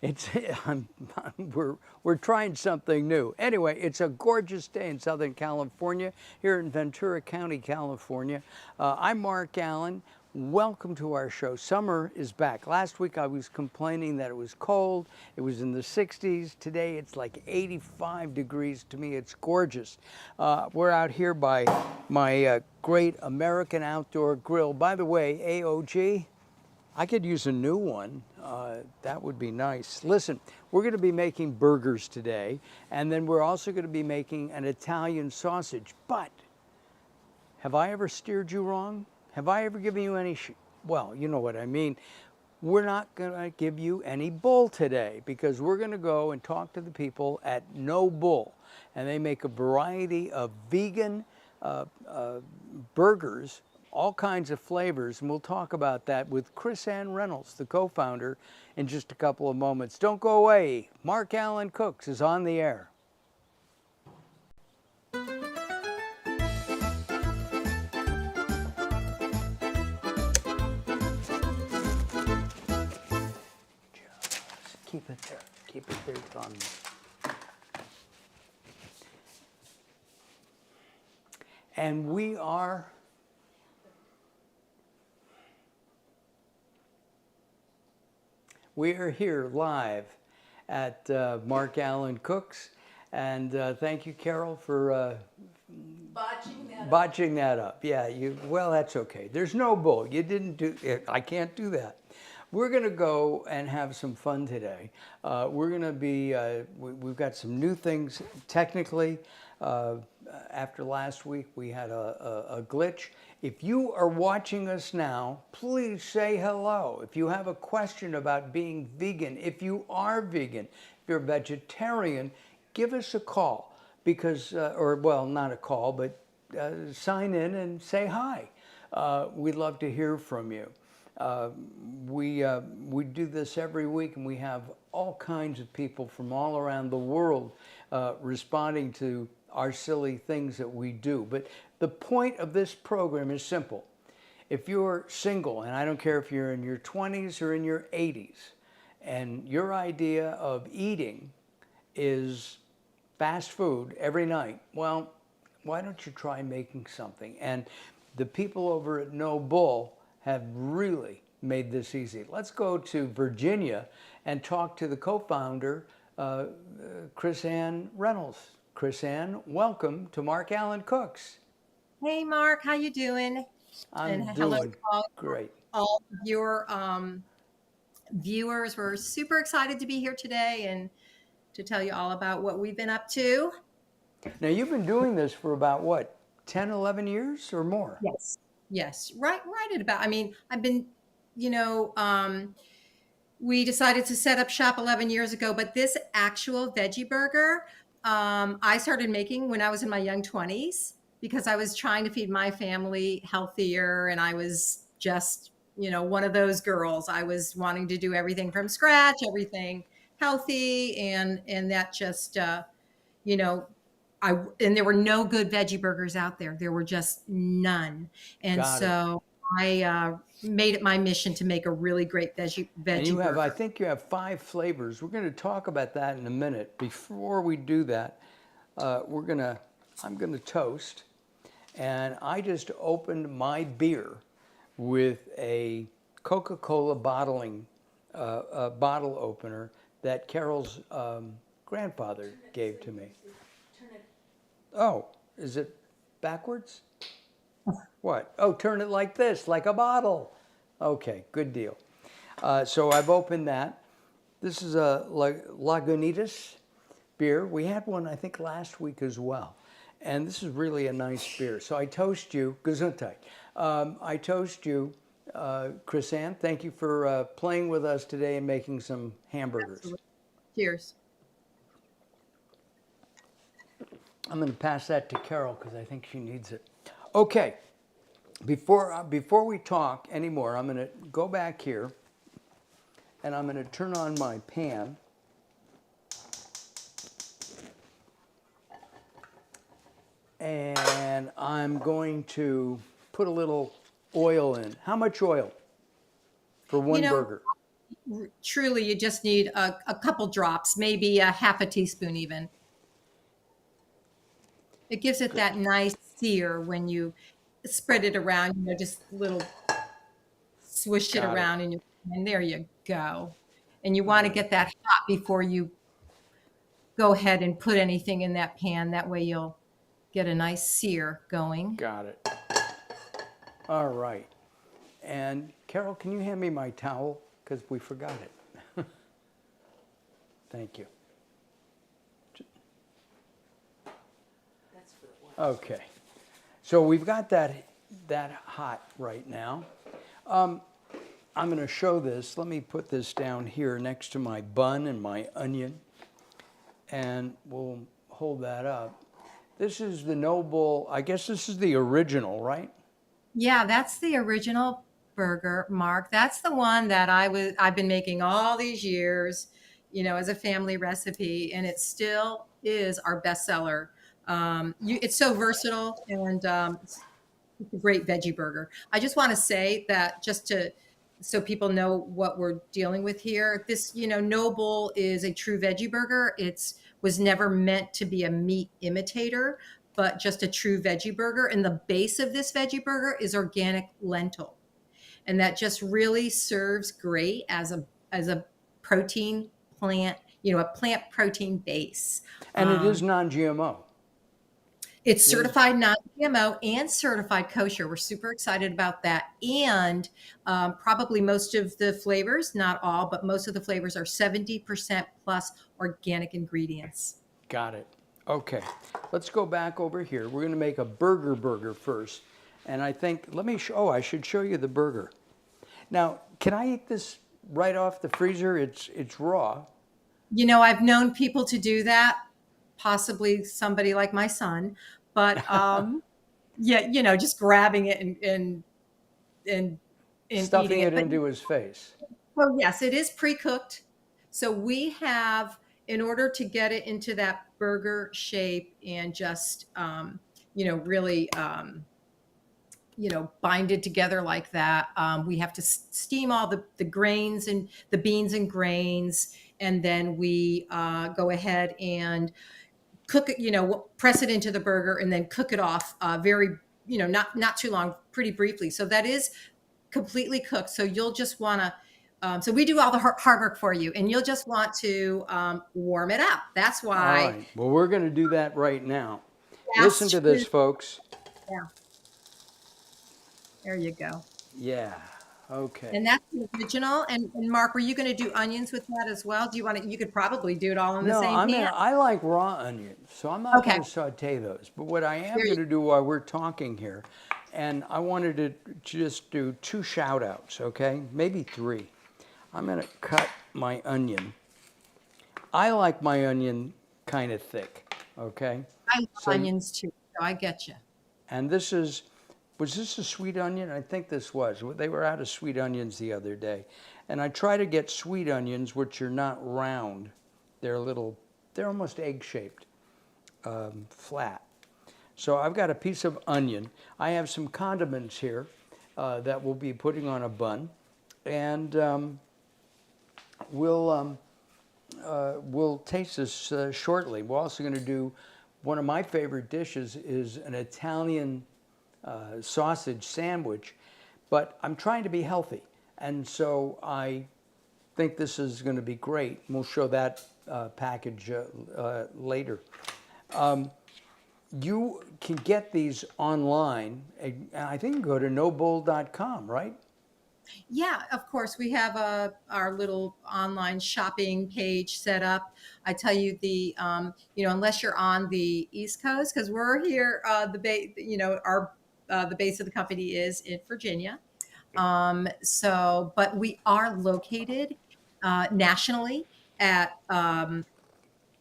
It's we're trying something new. Anyway, it's a gorgeous day in Southern California, here in Ventura County, California. I'm Mark Alyn. Welcome to our show. Summer is back. Last week I was complaining that it was cold. It was in the 60s. Today it's like 85 degrees. To me, it's gorgeous. We're out here by my great American Outdoor Grill. By the way, AOG, I could use a new one. That would be nice. Listen, we're going to be making burgers today, and then we're also going to be making an Italian sausage. But have I ever steered you wrong? Have I ever given you any well, you know what I mean. We're not going to give you any bull today because we're going to go and talk to the people at NoBull, and they make a variety of vegan burgers, all kinds of flavors, and we'll talk about that with Crissane Reynolds, the co-founder, in just a couple of moments. Don't go away. Mark Alyn Cooks is on the air. Just keep it there. Keep it there, Tom. And we are here live at Mark Alyn Cooks, and thank you, Carol, for botching that up. Yeah, well, that's okay. There's no bull. You didn't do it. I can't do that. We're going to go and have some fun today. We're going to be, we've got some new things technically. After last week, we had a glitch. If you are watching us now, please say hello. If you have a question about being vegan, if you are vegan, if you're a vegetarian, give us a call because, or well, not a call, but sign in and say hi. We'd love to hear from you. We do this every week, and we have all kinds of people from all around the world responding to our silly things that we do. But the point of this program is simple. If you're single, and I don't care if you're in your 20s or in your 80s, and your idea of eating is fast food every night, well, why don't you try making something? And the people over at NoBull have really made this easy. Let's go to Virginia and talk to the co-founder, Crissane Reynolds. Crissane, welcome to Mark Alyn Cooks. Hey, Mark, how you doing? I'm And hello doing to all, great. all of your viewers. We're super excited to be here today and to tell you all about what we've been up to. Now, you've been doing this for about, what, 10, 11 years or more? Yes, right at about, I mean, I've been, we decided to set up shop 11 years ago, but this actual veggie burger, I started making when I was in my young 20s because I was trying to feed my family healthier, and I was just, one of those girls. I was wanting to do everything from scratch, everything healthy, and that just, you know, and there were no good veggie burgers out there. There were just none, and Got it. so I made it my mission to make a really great veggie And you have, burger. I think you have 5 flavors. We're going to talk about that in a minute. Before we do that, I'm going to toast. And I just opened my beer with a Coca-Cola bottling bottle opener that Carol's grandfather gave to me. Oh, is it backwards? What? Oh, turn it like this, like a bottle. Okay, good deal. So I've opened that. This is a Lagunitas beer. We had one, I think, last week as well. And this is really a nice beer. So I toast you, Gesundheit. I toast you, Crissane. Thank you for playing with us today and making some hamburgers. Absolutely. Cheers. I'm going to pass that to Carol because I think she needs it. Okay, before we talk anymore, I'm going to go back here and I'm going to turn on my pan. And I'm going to put a little oil in. How much oil for one burger? truly, you just need a couple drops, maybe a half a teaspoon even. It gives it that nice sear when you spread it around, just little swish it Got it. around and there you go. And you want to get that hot before you go ahead and put anything in that pan. That way you'll get a nice sear going. Got it. All right. And Carol, can you hand me my towel? Because we forgot it. Thank you. Okay. So we've got that hot right now. I'm going to show this. Let me put this down here next to my bun and my onion. And we'll hold that up. This is the NoBull. I guess this is the original, right? Yeah, that's the original burger, Mark. That's the one that I've been making all these years, as a family recipe, and it still is our bestseller. It's so versatile, and it's a great veggie burger. I just want to say that so people know what we're dealing with here. This, NoBull is a true veggie burger. Was never meant to be a meat imitator, but just a true veggie burger. And the base of this veggie burger is organic lentil. And that just really serves great as a protein plant, a plant protein base. And it is non-GMO. It's certified non-GMO and certified kosher. We're super excited about that. And probably most of the flavors, not all, but most of the flavors are 70% plus organic ingredients. Got it. Okay. Let's go back over here. We're going to make a burger first. And I think, I should show you the burger. Now, can I eat this right off the freezer? It's raw. I've known people to do that, possibly somebody like my son, but yeah, just grabbing it and stuffing eating it into his face. Well, yes, it is pre-cooked. So we have, in order to get it into that burger shape and just, really, bind it together like that, we have to steam all the grains and the beans and grains. And then we go ahead and cook it, press it into the burger and then cook it off very, not too long, pretty briefly. So that is completely cooked. So you'll just want to, so we do all the hard work for you, and you'll just want to warm it up. That's why. All right. Well, we're going to do that right now. Listen to this, folks. Yeah. There you go. Yeah. Okay. And that's the original. And Mark, were you going to do onions with that as well? Do you want to? You could probably do it all in the same pan. I like raw onions, so I'm not going to saute those. But what I am going to do while we're talking here, and I wanted to just do 2 shout outs, okay? Maybe 3. I'm going to cut my onion. I like my onion kind of thick, okay? I love onions too, so I get you. And was this a sweet onion? I think this was. They were out of sweet onions the other day. And I try to get sweet onions, which are not round. They're almost egg-shaped, flat. So I've got a piece of onion. I have some condiments here that we'll be putting on a bun. And we'll taste this shortly. We're also going to do, one of my favorite dishes is an Italian sausage sandwich, but I'm trying to be healthy, and so I think this is going to be great. We'll show that package later. You can get these online. I think you can go to nobull.com, right? Yeah, of course. We have our little online shopping page set up. I tell you unless you're on the East Coast, because we're here, the base of the company is in Virginia. But we are located nationally at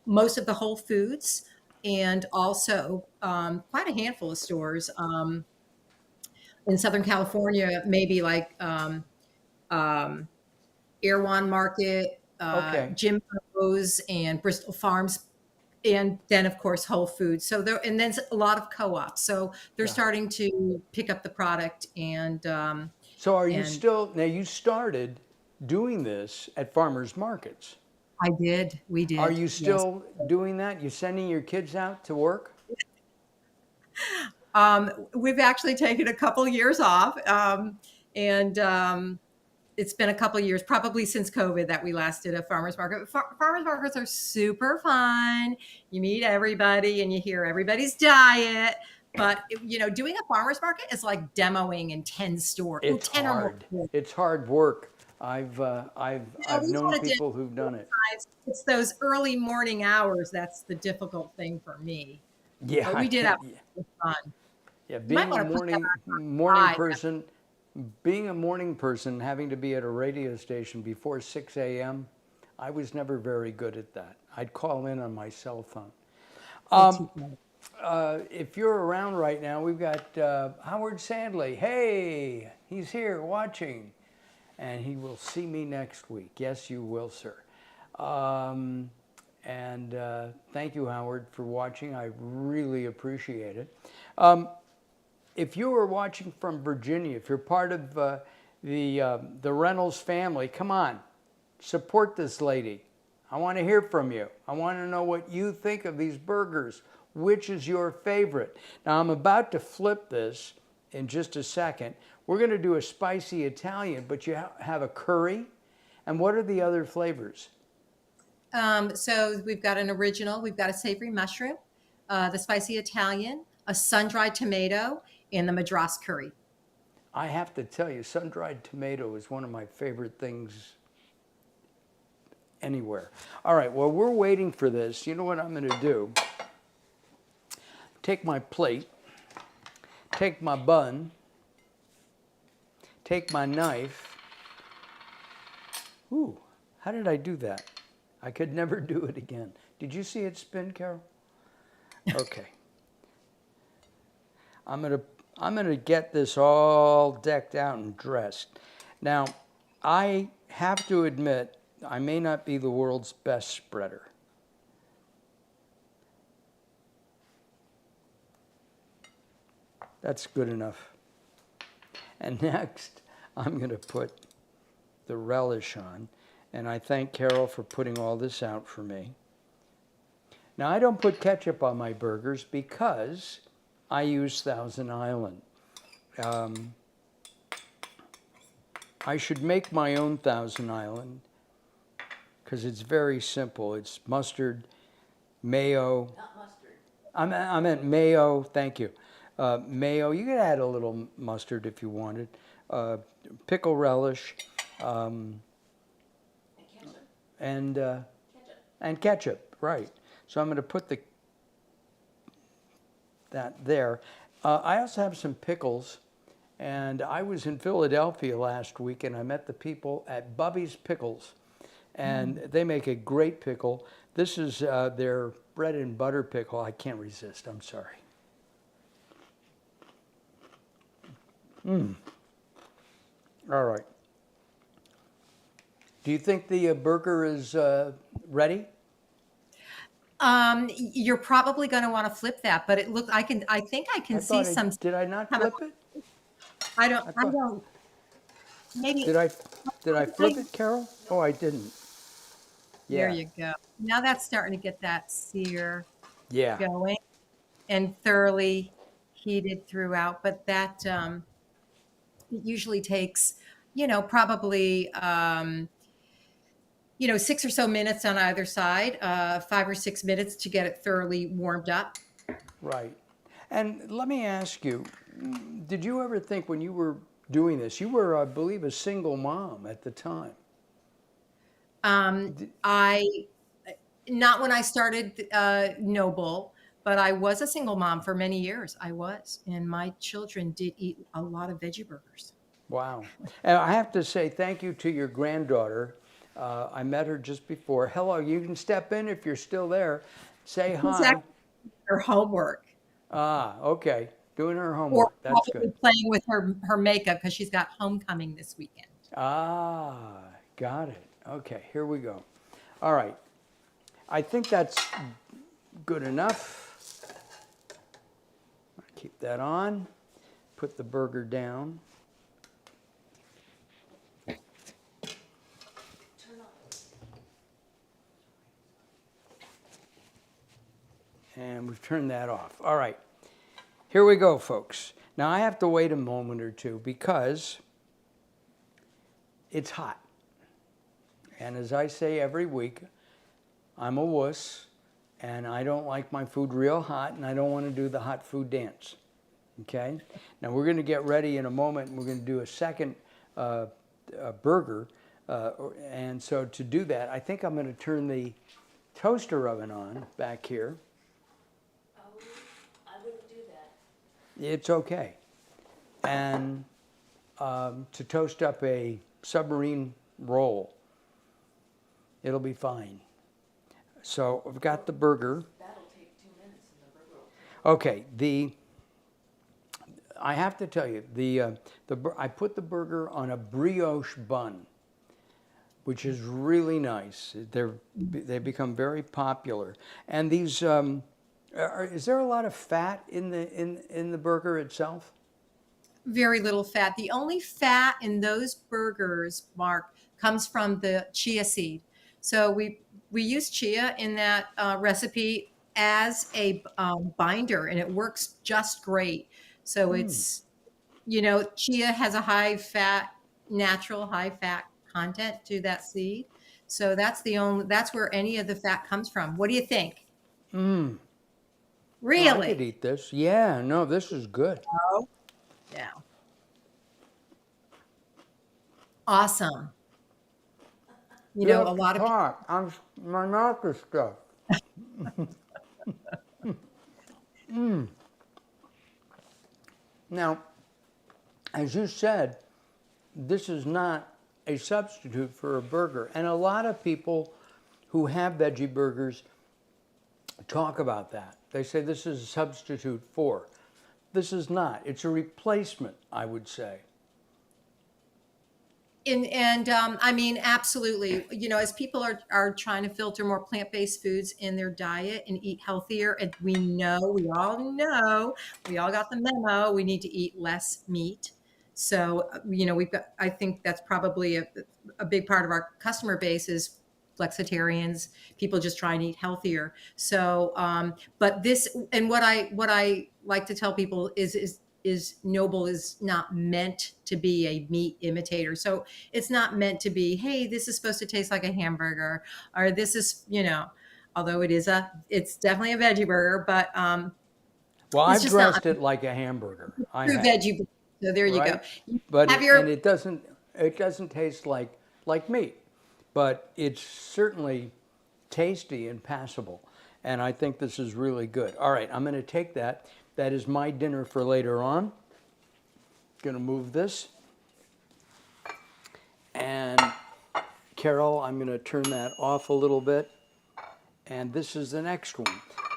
most of the Whole Foods and also quite a handful of stores. In Southern California, maybe like Erewhon Market, Jimbo's, and Bristol Farms, and then of course Whole Foods. So and then a lot of co-ops. So they're starting to pick up the product. And so are you still? Now you started doing this at farmers markets. I did. We Are did. you Yes. still doing that? You sending your kids out to work? We've actually taken a couple years off, and it's been a couple years, probably since COVID, that we last did a farmers market. Farmers markets are super fun. You meet everybody and you hear everybody's diet. But doing a farmers market is like demoing in 10 stores, It's 10 or more hard. stores. It's hard work. I've We've known had to do people who've done it. it's those early morning hours that's the difficult thing for me. Yeah, But I we did can't. have fun. Yeah, You might being a want to put that morning on. person, having to be at a radio station before 6 a.m., I was never very good at that. I'd call in on my cell phone. If you're around right now, we've got Howard Sandley. Hey, he's here watching, and he will see me next week. Yes, you will, sir. And thank you, Howard, for watching. I really appreciate it. If you are watching from Virginia, if you're part of the Reynolds family, come on, support this lady. I want to hear from you. I want to know what you think of these burgers. Which is your favorite? Now, I'm about to flip this in just a second. We're going to do a spicy Italian, but you have a curry. And what are the other flavors? So we've got an original, we've got a savory mushroom, the spicy Italian, a sun-dried tomato, and the Madras curry. I have to tell you, sun-dried tomato is one of my favorite things anywhere. All right, well, we're waiting for this. You know what I'm going to do? Take my plate, take my bun, take my knife. Ooh, how did I do that? I could never do it again. Did you see it spin, Carol? Okay. I'm gonna get this all decked out and dressed. Now, I have to admit, I may not be the world's best spreader. That's good enough. And next, I'm going to put the relish on. And I thank Carol for putting all this out for me. Now, I don't put ketchup on my burgers because I use Thousand Island. I should make my own Thousand Island because it's very simple. It's mustard, mayo. Not mustard. I meant mayo, thank you. Mayo, you could add a little mustard if you wanted. Pickle relish, And ketchup. and Ketchup. ketchup, right. So I'm going to put that there. I also have some pickles, and I was in Philadelphia last week, and I met the people at Bubby's Pickles, and they make a great pickle. This is their bread and butter pickle. I can't resist, I'm sorry. All right. Do you think the burger is ready? You're probably going to want to flip that, but it look. I think I can see some. Did I not flip it? I don't. I thought- don't. Maybe. Did I flip it, Carol? Oh, I didn't. There Yeah. you go. Now that's starting to get that sear Yeah. going and thoroughly heated throughout. But that it usually takes, probably 6 or so minutes on either side, 5 or 6 minutes to get it thoroughly warmed up. Right. And let me ask you, did you ever think when you were doing this, you were, I believe, a single mom at the time? Not when I started NoBull, but I was a single mom for many years. I was, and my children did eat a lot of veggie burgers. Wow. And I have to say thank you to your granddaughter. I met her just before. Hello, you can step in if you're still there. Say hi. Exactly. Her homework, Ah, okay. Doing her or homework. That's probably good. playing with her makeup because she's got homecoming this weekend. Ah, got it. Okay, here we go. All right. I think that's good enough. Keep that on. Put the burger down. And we've turned that off. All right, here we go, folks. Now I have to wait a moment or two because it's hot. And as I say every week, I'm a wuss, and I don't like my food real hot, and I don't want to do the hot food dance. Okay? Now we're going to get ready in a moment, and we're going to do a second burger. And so to do that, I think I'm going to turn the toaster oven on back here. Oh, I wouldn't do that. It's okay. And to toast up a submarine roll. It'll be fine. So I've got the burger. That'll take 2 minutes and the burger will take. Okay, I have to tell you, I put the burger on a brioche bun, which is really nice. They've become very popular. And these, is there a lot of fat in the burger itself? Very little fat. The only fat in those burgers, Mark, comes from the chia seed. So we use chia in that recipe as a binder, and it works just great. So it's, chia has a high fat, natural high fat content to that seed. So that's where any of the fat comes from. What do you think? Well, Really? I could eat this. Yeah, no, this is good. Oh, yeah. Awesome. A lot of people. hot. My mouth is stuffed. Now, as you said, this is not a substitute for a burger. And a lot of people who have veggie burgers talk about that. They say this is a substitute for. This is not. It's a replacement, I would say. I mean, absolutely. As people are trying to filter more plant-based foods in their diet and eat healthier, and we all got the memo, we need to eat less meat. So, I think that's probably a big part of our customer base is flexitarians, people just trying to eat healthier. So, but this, and what I like to tell people is NoBull is not meant to be a meat imitator. So it's not meant to be, hey, this is supposed to taste like a hamburger, or this is, although it's definitely a veggie burger, but Well, it's I've just dressed not it like a hamburger. I true have, veggie burger. So there you right? go. But Have your- and it doesn't taste like meat, but it's certainly tasty and passable. And I think this is really good. All right, I'm going to take that. That is my dinner for later on. Going to move this. And Carol, I'm going to turn that off a little bit. And this is the next one.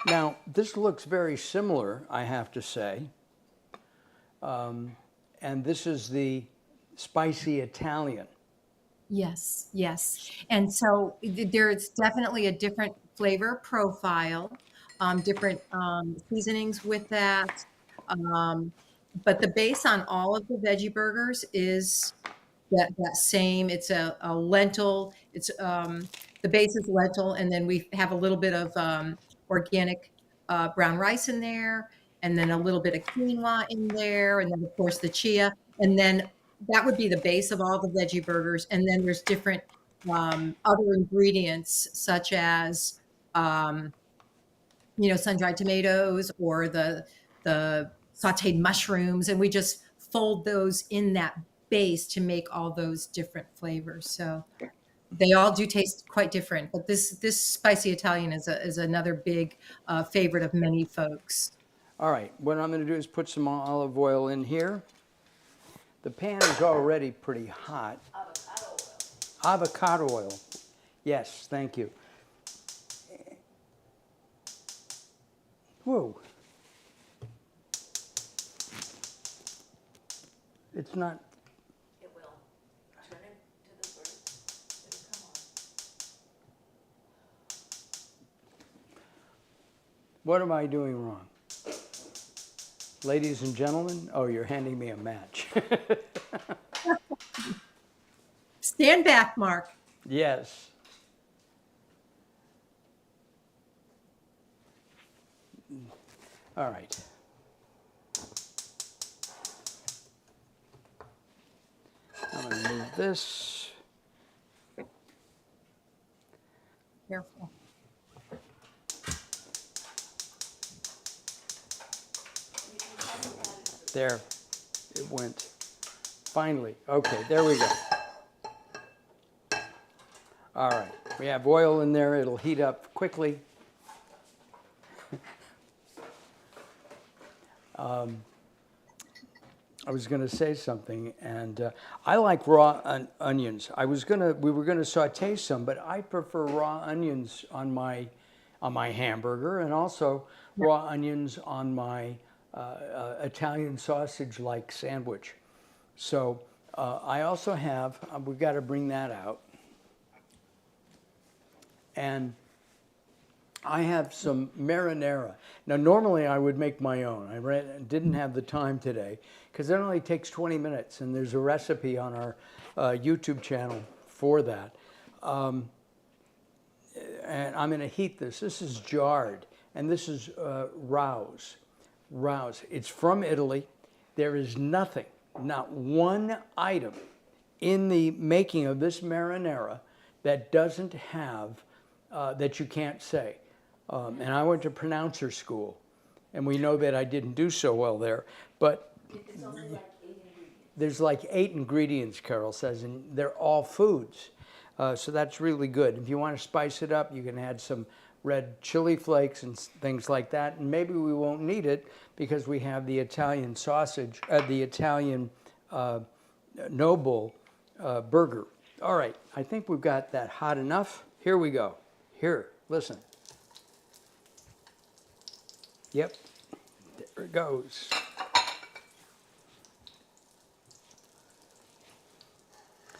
Now, this looks very similar, I have to say. And this is the spicy Italian. Yes. And so there's definitely a different flavor profile, different seasonings with that. But the base on all of the veggie burgers is that same. It's a lentil. It's the base is lentil, and then we have a little bit of organic brown rice in there, and then a little bit of quinoa in there, and then of course the chia, and then that would be the base of all the veggie burgers. And then there's different other ingredients such as sun-dried tomatoes or the sauteed mushrooms, and we just fold those in that base to make all those different flavors. So they all do taste quite different, but this spicy Italian is another big favorite of many folks. All right, what I'm going to do is put some olive oil in here. The pan is already pretty hot. Avocado oil. Avocado oil. Yes, thank you. Whoa. It's not. It will. Turn it to the bird. It'll come on. What am I doing wrong? Ladies and gentlemen, oh, you're handing me a match. Stand back, Mark. Yes. All right. I'm going to move this. Careful. There, it went. Finally. Okay, there we go. All right, we have oil in there. It'll heat up quickly. I was going to say something, and I like raw onions. We were gonna saute some, but I prefer raw onions on my hamburger, and also raw onions on my Italian sausage-like sandwich. So I also have. We've got to bring that out, and I have some marinara. Now, normally I would make my own. Didn't have the time today because it only takes 20 minutes, and there's a recipe on our YouTube channel for that. And I'm going to heat this. This is jarred, and this is Rouse. Rouse. It's from Italy. There is nothing, not one item in the making of this marinara that doesn't have, that you can't say. And I went to pronouncer school, and we know that I didn't do so well there. But It's only like 8 ingredients. there's like 8 ingredients, Carol says, and they're all foods. So that's really good. If you want to spice it up, you can add some red chili flakes and things like that. And maybe we won't need it because we have the Italian sausage, the Italian NoBull burger. All right, I think we've got that hot enough. Here we go. Here, listen. Yep, there it goes.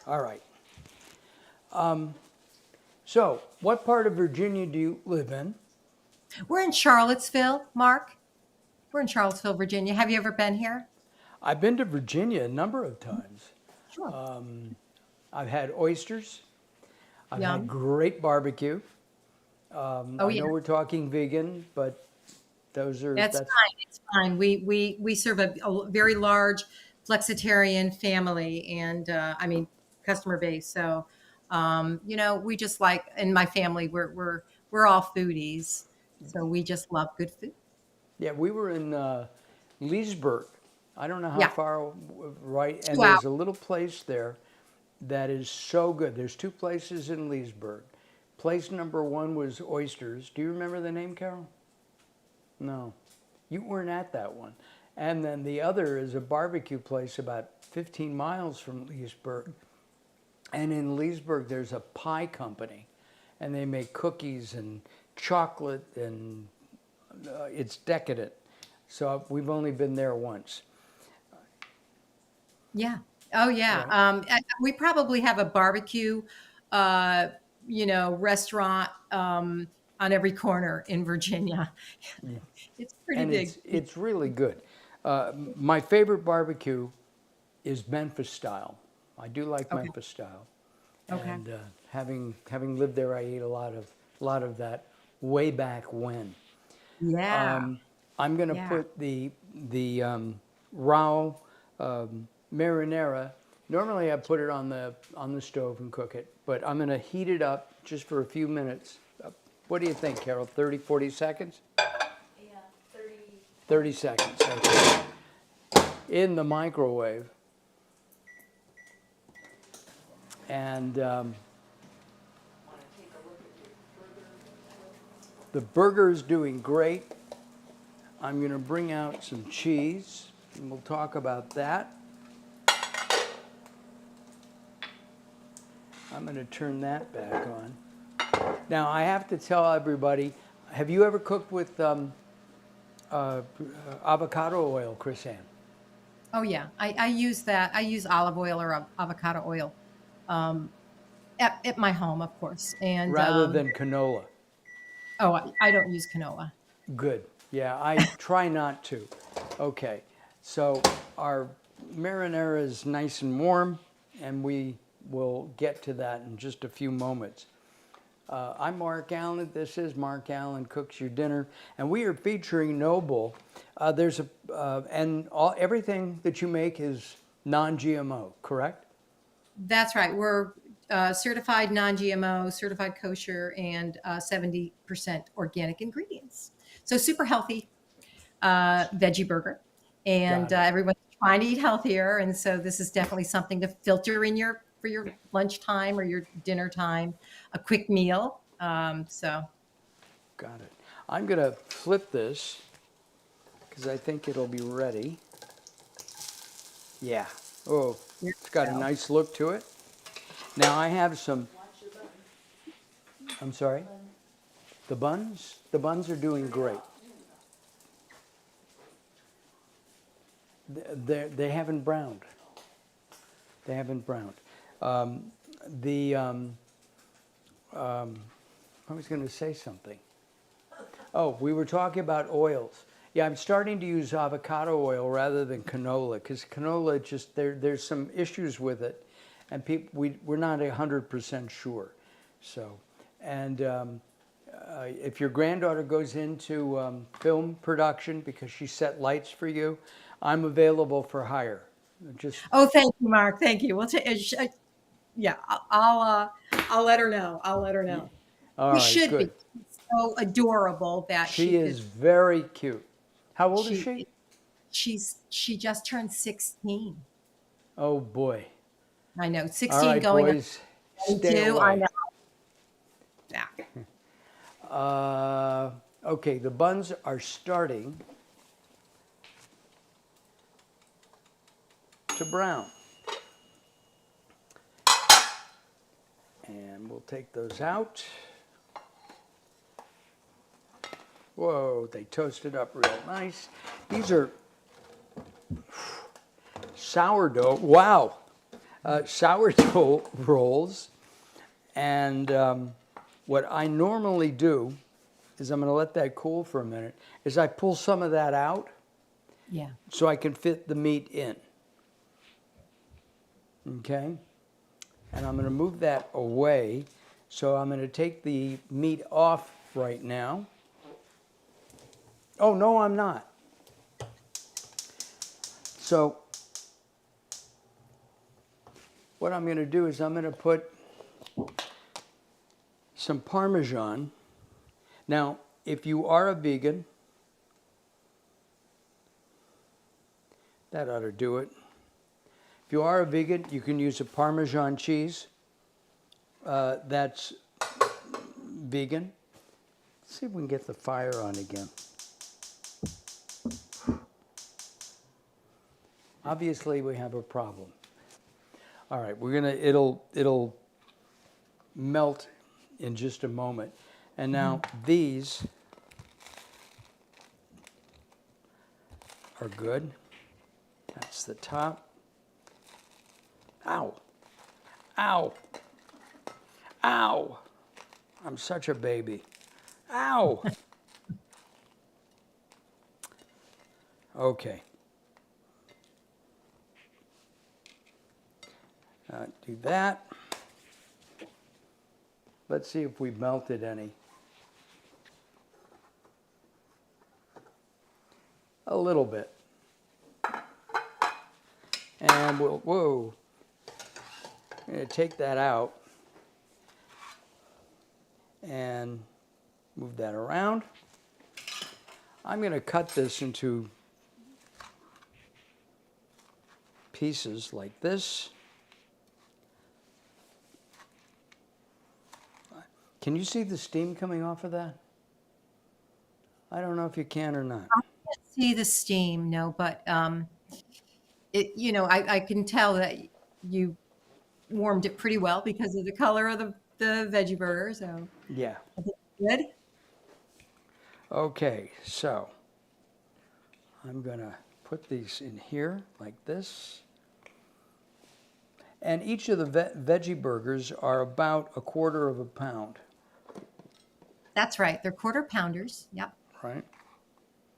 All right. So, what part of Virginia do you live in? We're in Charlottesville, Mark. We're in Charlottesville, Virginia. Have you ever been here? I've been to Virginia a number of times. Sure. I've had oysters. I've Yum. had great barbecue. I know yeah. we're talking vegan, but those are That's fine. It's fine. We serve a very large flexitarian family and customer base. So we just like in my family we're all foodies. So we just love good food. Yeah, we were in Leesburg. I don't know how Yeah. far, right? And 2 there's a little place there that is so good. There's 2 places in Leesburg. Place number 1 was oysters. Do you remember the name, Carol? No, you weren't at that one. And then the other is a barbecue place about 15 miles from Leesburg. And in Leesburg, there's a pie company, and they make cookies and chocolate, and it's decadent. So we've only been there once. Yeah. Oh yeah. We probably have a barbecue restaurant on every corner in Virginia. It's pretty And big. it's really good. My favorite barbecue is Memphis style. I do like Okay. Memphis style. Okay. And having lived there, I ate a lot of that way back when. Yeah. I'm going to Yeah. put the raw marinara. Normally, I put it on the stove and cook it, but I'm going to heat it up just for a few minutes. What do you think, Carol? 30, 40 seconds? Yeah, 30. 30 seconds. Okay. In the microwave. And Want to take a look at your burger? the burger is doing great. I'm going to bring out some cheese, and we'll talk about that. I'm going to turn that back on. Now, I have to tell everybody, have you ever cooked with avocado oil, Crissane? Oh yeah. I use that. I use olive oil or avocado oil at my home, of course. And Rather than canola. I don't use canola. Good. Yeah, I try not to. Okay, so our marinara is nice and warm, and we will get to that in just a few moments. I'm Mark Alyn. This is Mark Alyn Cooks Your Dinner, and we are featuring NoBull. There's everything that you make is non-GMO, correct? That's right. We're certified non-GMO, certified kosher, and 70% organic ingredients. So super healthy veggie burger, and Got it. everyone's trying to eat healthier. And so this is definitely something to filter in for your lunchtime or your dinner time, a quick meal. So Got it. I'm going to flip this because I think it'll be ready. Yeah. Oh, here it's got we a go. nice look to it. Now I have some, Watch your button. I'm sorry, the buns? The buns are doing great. They haven't browned. They haven't browned. I was going to say something. Oh, we were talking about oils. Yeah, I'm starting to use avocado oil rather than canola because canola just there's some issues with it, and we're not 100% sure. So, and if your granddaughter goes into film production because she set lights for you, I'm available for hire. Just Oh, thank you, Mark. Thank you. Yeah, I'll let her know. I'll let her know. all She right, should be. good. She's so adorable that She she is could. very cute. How old is She she? she just turned 16. Oh boy. I know, All 16 right, going on boys, stay 22. I away. know. Yeah. Okay, the buns are starting to brown. And we'll take those out. Whoa, they toasted up real nice. These are sourdough, wow. Sourdough rolls. And what I normally do is I'm going to let that cool for a minute, is I pull some of that out Yeah. so I can fit the meat in. Okay? And I'm going to move that away. So I'm going to take the meat off right now. Oh, no, I'm not. So what I'm going to do is I'm going to put some Parmesan. Now, if you are a vegan, that ought to do it. If you are a vegan, you can use a Parmesan cheese. That's vegan. Let's see if we can get the fire on again. Obviously, we have a problem. All right, it'll melt in just a moment. And now these are good. That's the top. Ow. Ow. Ow. I'm such a baby. Ow. Okay. Do that. Let's see if we melted any. A little bit. And whoa. I'm going to take that out and move that around. I'm going to cut this into pieces like this. Can you see the steam coming off of that? I don't know if you can or not. I can't see the steam, no, but I can tell that you warmed it pretty well because of the color of the veggie burger. So Yeah. I think good. Okay, so I'm going to put these in here like this. And each of the veggie burgers are about 1/4 pound, That's right. They're quarter pounders. Yep. right?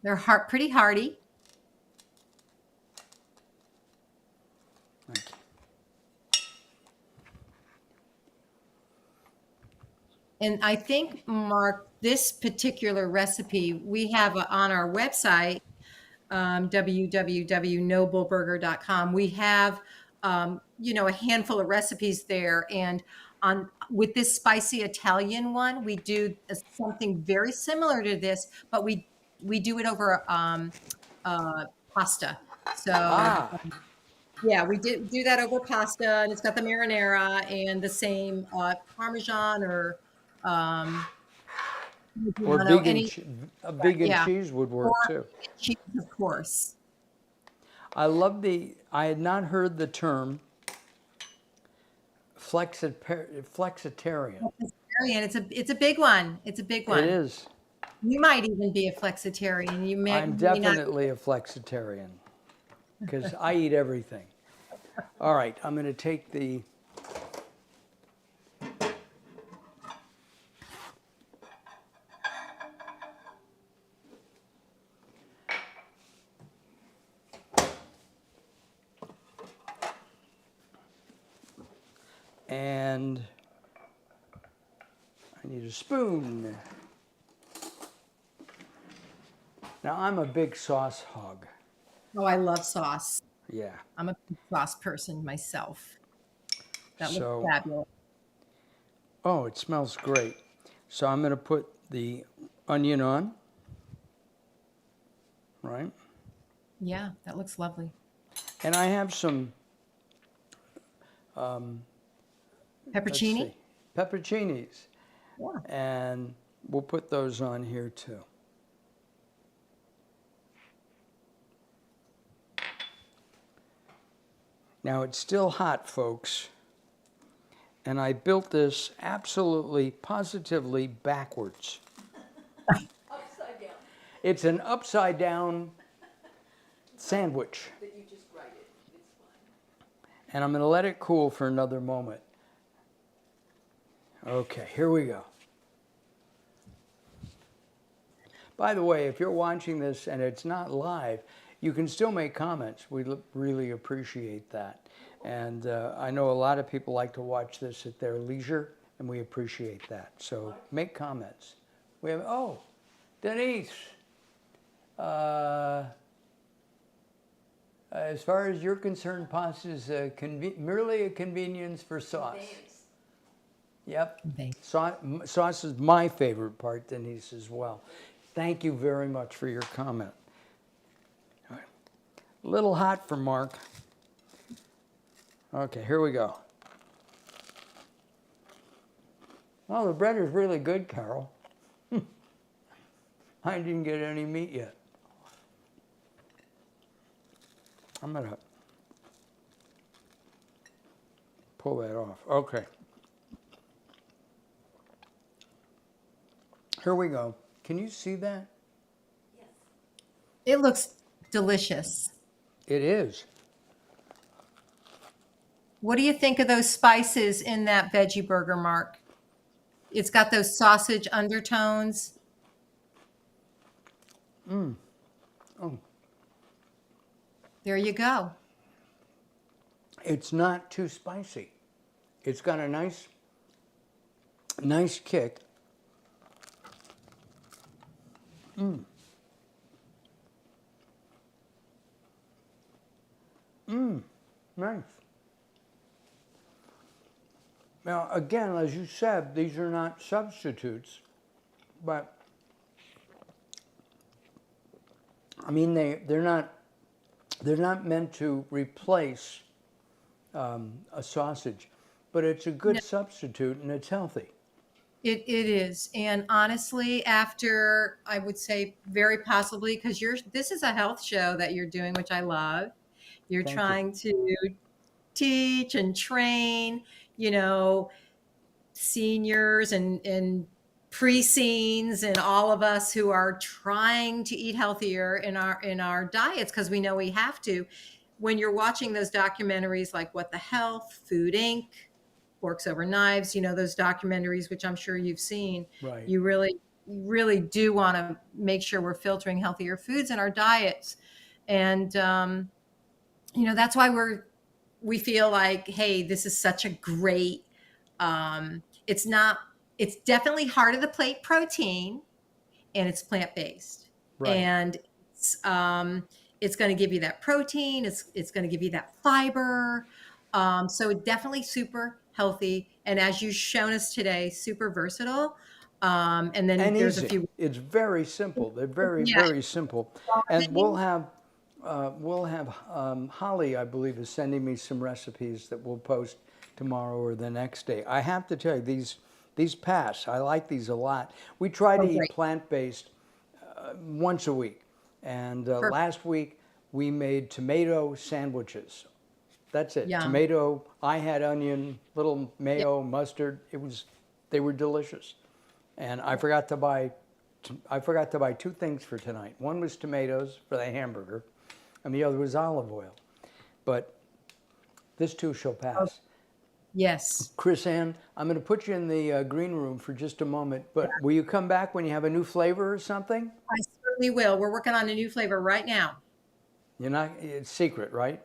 They're pretty hearty. And I think, Mark, this particular recipe we have on our website, www.nobullburger.com. We have, a handful of recipes there. And with this spicy Italian one, we do something very similar to this, but we do it over pasta. So Ah, yeah, we do that over pasta, and it's got the marinara and the same Parmesan or um, or Reggiano, any a vegan yeah, cheese would or work too. cheese, of course. I had not heard the term flexitarian. Flexitarian, it's a big one. It's a big It one. is. You might even be a flexitarian. You I'm may not. definitely a flexitarian because I eat everything. All right, I'm going to take the and I need a spoon. Now I'm a big sauce hog. Oh, I love sauce. Yeah. I'm a big sauce person myself. That looks So, fabulous. oh, it smells great. So I'm going to put the onion on, right? Yeah, that looks lovely. And I have some Peppercini? pepperoncinis, Yeah. and we'll put those on here too. Now it's still hot, folks, and I built this absolutely, positively backwards. Upside down, It's an upside down sandwich, that you just write it, it's fine. and I'm going to let it cool for another moment. Okay, here we go. By the way, if you're watching this and it's not live, you can still make comments. We really appreciate that. And I know a lot of people like to watch this at their leisure, and we appreciate that. So make comments. We have, oh, Denise. As far as you're concerned, pasta is merely a convenience for sauce. Thanks. Yep. Thanks. Sauce is my favorite part, Denise, as well. Thank you very much for your comment. All right. A little hot for Mark. Okay, here we go. Oh, the bread is really good, Carol. I didn't get any meat yet. I'm going to pull that off. Okay. Here we go. Can you see that? Yes. It looks delicious. It is. What do you think of those spices in that veggie burger, Mark? It's got those sausage undertones. Oh, There you go. it's not too spicy. It's got a nice kick. Nice. Now, again, as you said, these are not substitutes, but I mean, they're not meant to replace a sausage, but it's a good substitute and it's healthy. It is. And honestly, after I would say very possibly, because this is a health show that you're doing, which I love. You're Thank you. trying to teach and train, seniors and pre-teens and all of us who are trying to eat healthier in our diets because we know we have to. When you're watching those documentaries like What the Health, Food Inc., Forks Over Knives, those documentaries, which I'm sure you've seen, Right. you really do want to make sure we're filtering healthier foods in our diets. And, that's why we feel like, hey, this is such a great, it's not it's definitely heart of the plate protein, and it's plant-based. Right. And it's going to give you that protein. It's going to give you that fiber. So definitely super healthy. And as you've shown us today, super versatile. And then And there's easy. a few. It's very simple. They're very, Yeah. very simple. And we'll have Holly, I believe, is sending me some recipes that we'll post tomorrow or the next day. I have to tell you, these pass. I like these a lot. We try to eat Great. plant-based once a week. And Perfect. last week we made tomato sandwiches. That's it. Yum. Tomato. I had onion, little mayo, mustard. They were delicious. And I forgot to buy 2 things for tonight. One was tomatoes for the hamburger, and the other was olive oil. But this too shall pass. Yes. Crissane, I'm going to put you in the green room for just a moment, but will you come back when you have a new flavor or something? I certainly will. We're working on a new flavor right now. You're not. It's secret, right?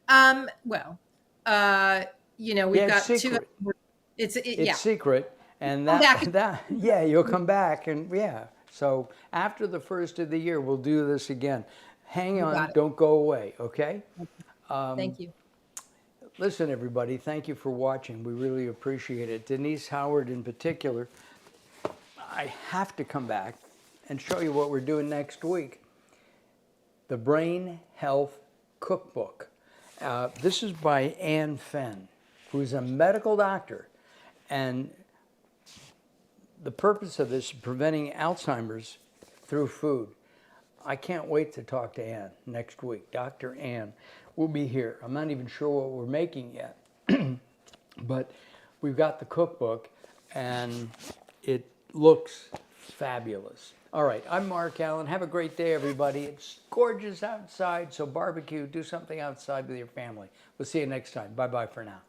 Well, we've got secret. 2. It's It's secret, and Come back. you'll come back, and So after the first of the year, we'll do this again. Hang You got on, it. don't go away, okay? Thank you. Listen, everybody, thank you for watching. We really appreciate it. Denise Howard in particular, I have to come back and show you what we're doing next week. The Brain Health Cookbook. This is by Ann Fenn, who's a medical doctor. And the purpose of this is preventing Alzheimer's through food. I can't wait to talk to Ann next week. Dr. Ann will be here. I'm not even sure what we're making yet, but we've got the cookbook and it looks fabulous. All right, I'm Mark Alyn. Have a great day, everybody. It's gorgeous outside, so barbecue, do something outside with your family. We'll see you next time. Bye-bye for now.